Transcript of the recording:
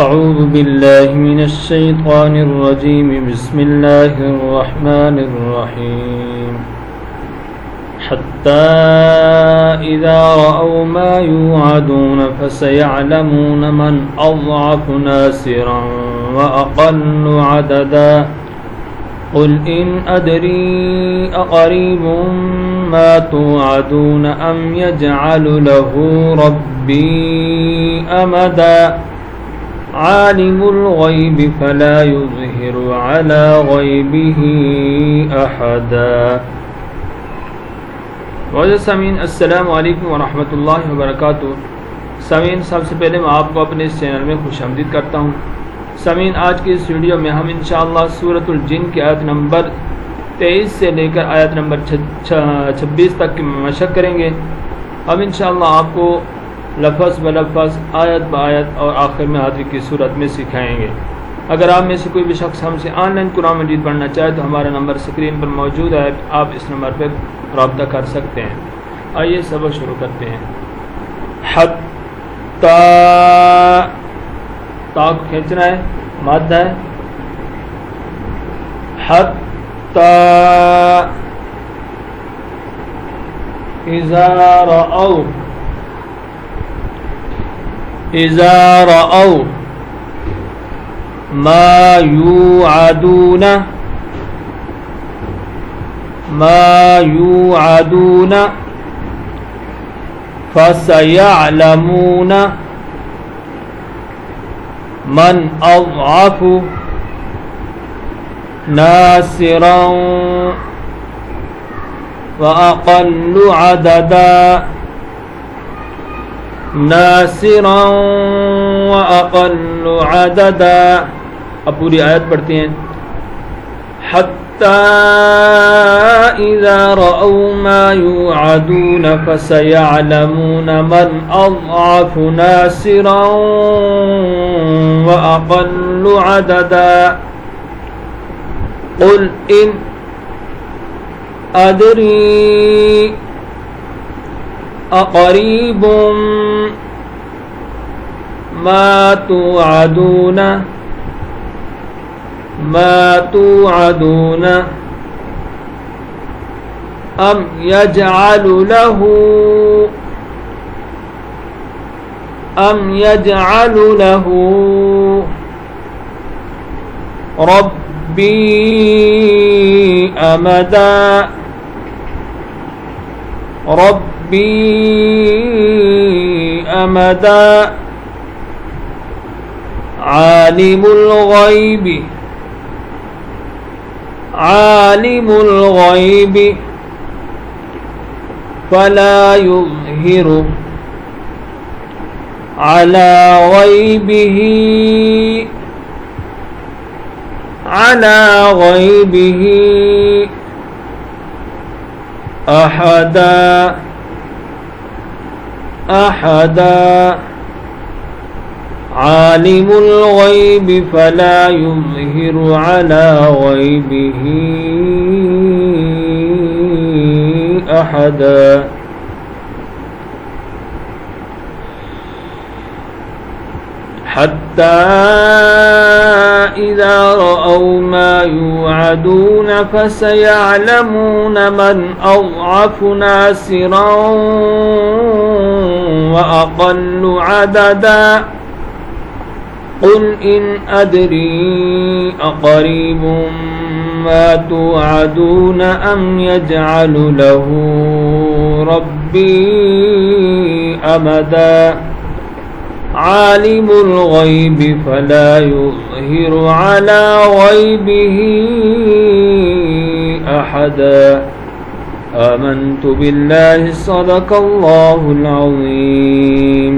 अऊज़ु बिल्लाहि मिनश्शैतानिर्रजीम बिस्मिल्लाहिर्रहमानिर्रहीम हत्ता इज़ा रअव मा युअदून फसयअलमून मन अज़अफ़ु नासिरन व अक़ल्लु अददा क़ुल इन अदरी अक़रीबुम मा तुअदून अम यजअलु लहू रब्बी अमदा आलिमुल ग़ैबि फ़ला युज़हिरु अला ग़ैबिही अहदा। वाज़िज़ सामीन, अस्सलामु अलैकुम व रहमतुल्लाहि व बरकातुहू। सामीन, सबसे पहले मैं आपको अपने इस चैनल में खुशामदीद करता हूँ। सामीन, आज की इस वीडियो में हम इंशाअल्लाह सूरतुल जिन की आयत नंबर 23 से लेकर आयत नंबर 26 तक की मशक़ करेंगे। अब इंशाअल्लाह आपको लफ्ज़ ब लफ्ज़, आयत ब आयत और आखिर में हाज़िर की सूरत में सिखाएंगे। अगर आप में से कोई भी शख्स हमसे ऑनलाइन कुरान मजीद पढ़ना चाहे तो हमारा नंबर स्क्रीन पर मौजूद है, आप इस नंबर पर रब्ता कर सकते हैं। आइए सबक शुरू करते हैं। हत्ता, ता को खींचना है, मादा है। हत्ता इज़ा रअव, इज़ा रअव मा युअदून, मा युअदून फसयअलमून मन अज़अफ़ु नासिरन व अक़ल्लु अददा नासिरन व अक़ल्लु अददा। अब पूरी आयत पढ़ते हैं। हत्ता इज़ा रअव मा युअदून फसयअलमून मन अज़अफ़ु नासिरन व अक़ल्लु अददा क़ुल इन अदरी अक़रीबुम मा तुअदून, मा तुअदून अम यजअलु लहू, अम यजअलु लहू रब्बी अमदा, रब्बी अमदा आलिमुल ग़ैबि, आलिमुल ग़ैबि फ़ला युज़हिरु अला ग़ैबिही, अला ग़ैबिही अहदा, अहदा आलिमुल ग़ैबि फ़ला युज़हिरु अला ग़ैबिही अहदा। हत्ता इज़ा रअव मा युअदून फसयअलमून मन अज़अफ़ु नासिरन व अक़ल्लु अददा क़ुल इन अदरी अक़रीबुम मा तुअदून अम यजअलु लहू रब्बी अमदा आलिमुल ग़ैबि फ़ला युज़हिरु अला ग़ैबिही अहदा। आमन्तु बिल्लाहि सदक़ल्लाहुल अज़ीम।